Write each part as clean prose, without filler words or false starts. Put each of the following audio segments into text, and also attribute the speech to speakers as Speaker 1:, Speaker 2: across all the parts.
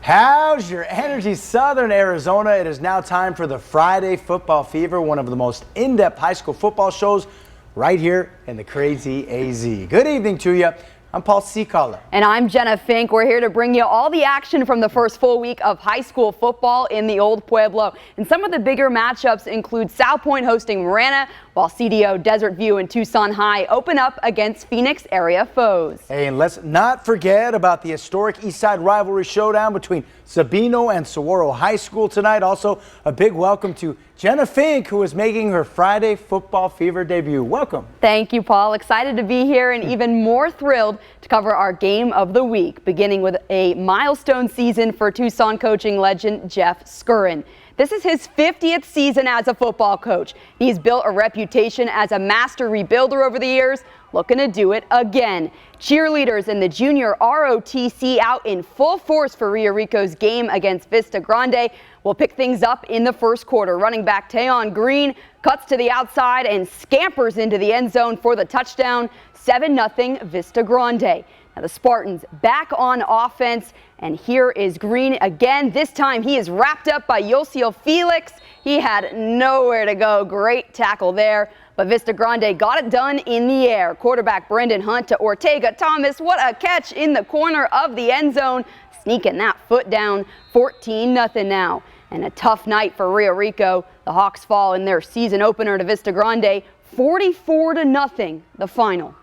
Speaker 1: How's your energy, Southern Arizona? It is now time for the Friday Football Fever, one of the most in-depth high school football shows right here in the Crazy AZ. Good evening to you. I'm Paul Seacala.
Speaker 2: And I'm Jenna Fink. We're here to bring you all the action from the first full week of high school football in the Old Pueblo. And some of the bigger matchups include Southpoint hosting Marana, while CDO, Desert View, and Tucson High open up against Phoenix area foes.
Speaker 1: Hey, and let's not forget about the historic Eastside rivalry showdown between Sabino and Saguaro High School tonight. Also, a big welcome to Jenna Fink, who is making her Friday Football Fever debut. Welcome.
Speaker 2: Thank you, Paul. Excited to be here and even more thrilled to cover our game of the week, beginning with a milestone season for Tucson coaching legend Jeff Skurin. This is his 50th season as a football coach. He's built a reputation as a master rebuilder over the years, looking to do it again. Cheerleaders in the junior ROTC out in full force for Rio Rico's game against Vista Grande. We'll pick things up in the first quarter. Running back Tayon Green cuts to the outside and scampers into the end zone for the touchdown. 7-0 Vista Grande. Now the Spartans back on offense, and here is Green again. This time he is wrapped up by Yosiel Felix. He had nowhere to go. Great tackle there, but Vista Grande got it done in the air. Quarterback Brendan Hunt to Ortega Thomas. What a catch in the corner of the end zone, sneaking that foot down. 14-0 now, and a tough night for Rio Rico. The Hawks fall in their season opener to Vista Grande, 44-0 the final.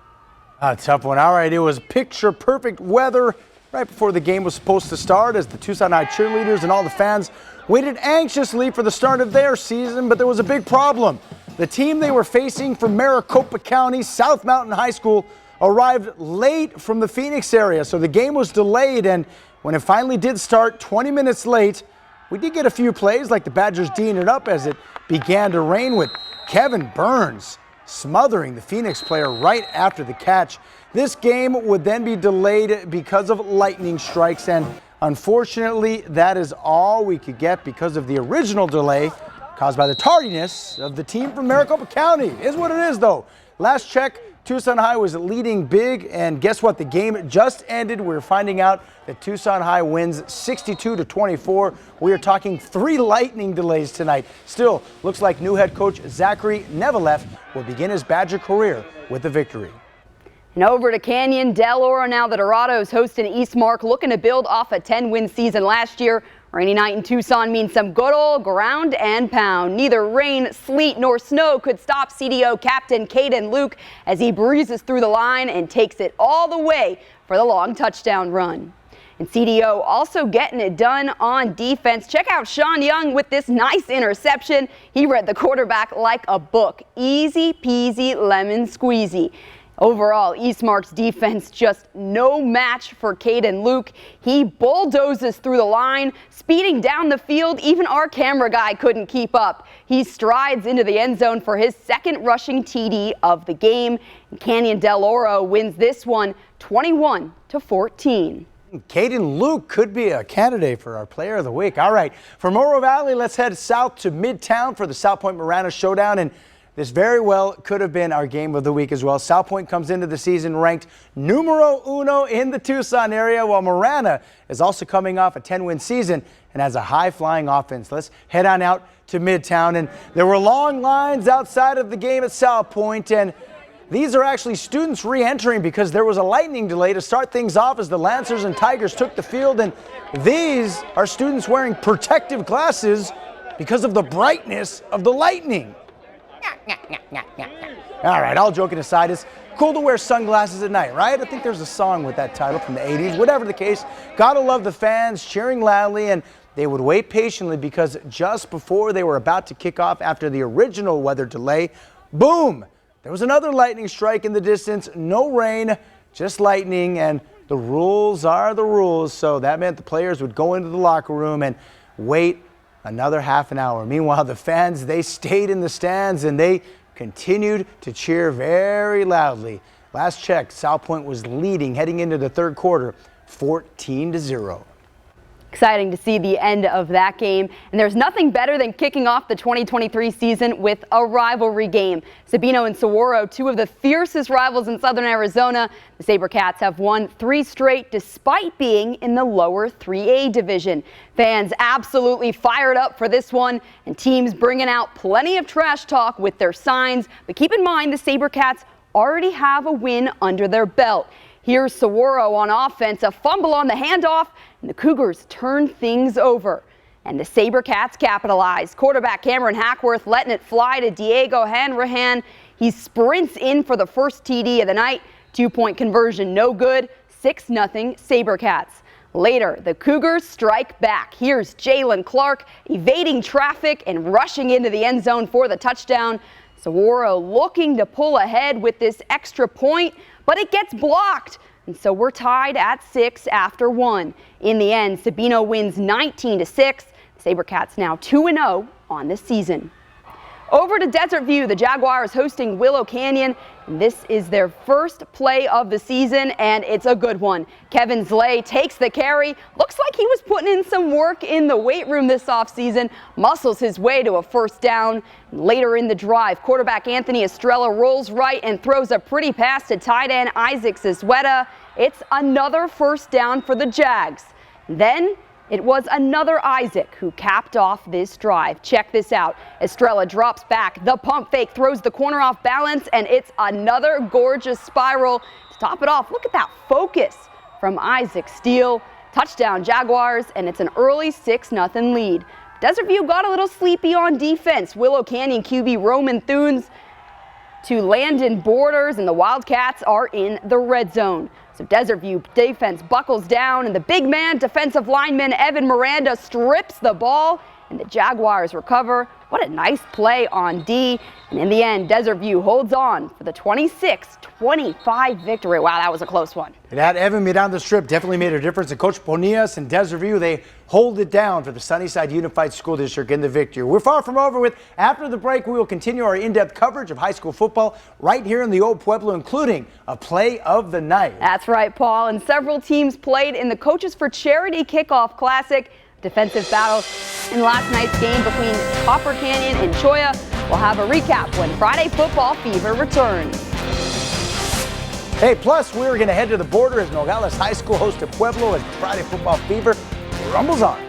Speaker 1: A tough one. All right, it was picture-perfect weather right before the game was supposed to start as the Tucson High cheerleaders and all the fans waited anxiously for the start of their season, but there was a big problem. The team they were facing from Maricopa County, South Mountain High School, arrived late from the Phoenix area, so the game was delayed, and when it finally did start 20 minutes late, we did get a few plays like the Badgers D'ing it up as it began to rain with Kevin Burns smothering the Phoenix player right after the catch. This game would then be delayed because of lightning strikes, and unfortunately that is all we could get because of the original delay caused by the tardiness of the team from Maricopa County. Is what it is though. Last check, Tucson High was leading big, and guess what? The game just ended. We're finding out that Tucson High wins 62-24. We are talking 3 lightning delays tonight. Still, looks like new head coach Zachary Nevelef will begin his Badger career with a victory.
Speaker 2: And over to Canyon Del Oro now. The Dorados hosting Eastmark, looking to build off a 10-win season last year. Rainy night in Tucson means some good old ground and pound. Neither rain, sleet, nor snow could stop CDO captain Caden Luke as he breezes through the line and takes it all the way for the long touchdown run. And CDO also getting it done on defense. Check out Sean Young with this nice interception. He read the quarterback like a book. Easy peasy lemon squeezy. Overall, Eastmark's defense just no match for Caden Luke. He bulldozes through the line, speeding down the field. Even our camera guy couldn't keep up. He strides into the end zone for his second rushing TD of the game. Canyon Del Oro wins this one 21-14.
Speaker 1: Caden Luke could be a candidate for our player of the week. All right, from Oro Valley, let's head south to Midtown for the Southpoint Marana showdown, and this very well could have been our game of the week as well. Southpoint comes into the season ranked numero uno in the Tucson area, while Marana is also coming off a 10-win season and has a high-flying offense. Let's head on out to Midtown, and there were long lines outside of the game at Southpoint, and these are actually students re-entering because there was a lightning delay to start things off as the Lancers and Tigers took the field, and these are students wearing protective glasses because of the brightness of the lightning. All right, all joking aside, it's cool to wear sunglasses at night, right? I think there's a song with that title from the 80s. Whatever the case, gotta love the fans cheering loudly, and they would wait patiently because just before they were about to kick off after the original weather delay, boom, there was another lightning strike in the distance. No rain, just lightning, and the rules are the rules. So that meant the players would go into the locker room and wait another half an hour. Meanwhile, the fans, they stayed in the stands and they continued to cheer very loudly. Last check, Southpoint was leading heading into the third quarter, 14-0.
Speaker 2: Exciting to see the end of that game. And there's nothing better than kicking off the 2023 season with a rivalry game. Sabino and Saguaro, two of the fiercest rivals in southern Arizona. The SaberCats have won 3 straight despite being in the lower 3A division. Fans absolutely fired up for this one, and teams bringing out plenty of trash talk with their signs. But keep in mind, the SaberCats already have a win under their belt. Here's Saguaro on offense, a fumble on the handoff, and the Cougars turn things over. And the SaberCats capitalize. Quarterback Cameron Hackworth letting it fly to Diego Hanrahan. He sprints in for the first TD of the night. 2-point conversion, no good. 6-0 SaberCats. Later, the Cougars strike back. Here's Jalen Clark evading traffic and rushing into the end zone for the touchdown. Saguaro looking to pull ahead with this extra point, but it gets blocked. And so we're tied at 6 after 1. In the end, Sabino wins 19-6. SaberCats now 2-0 on the season. Over to Desert View, the Jaguars hosting Willow Canyon. And this is their first play of the season, and it's a good one. Kevin Zlay takes the carry. Looks like he was putting in some work in the weight room this offseason. Muscles his way to a first down. Later in the drive, quarterback Anthony Estrella rolls right and throws a pretty pass to tight end Isaac Zizweta. It's another first down for the Jags. Then it was another Isaac who capped off this drive. Check this out. Estrella drops back. The pump fake throws the corner off balance, and it's another gorgeous spiral. To top it off, look at that focus from Isaac Steele. Touchdown Jaguars, and it's an early 6-0 lead. Desert View got a little sleepy on defense. Willow Canyon QB Roman Thunes to Landon Borders, and the Wildcats are in the red zone. So Desert View defense buckles down, and the big man defensive lineman Evan Miranda strips the ball, and the Jaguars recover. What a nice play on D. And in the end, Desert View holds on for the 26-25 victory. Wow, that was a close one.
Speaker 1: It had Evan me down the strip, definitely made a difference. And Coach Bonillas and Desert View, they hold it down for the Sunnyside Unified School District in the victory. We're far from over with. After the break, we will continue our in-depth coverage of high school football right here in the Old Pueblo, including a play of the night. That's
Speaker 2: right, Paul. And several teams played in the Coaches for Charity Kickoff Classic. Defensive battle in last night's game between Copper Canyon and Choya. We'll have a recap when Friday Football Fever returns.
Speaker 1: Hey, plus we're going to head to the border as Nogales High School hosts Pueblo as Friday Football Fever rumbles on.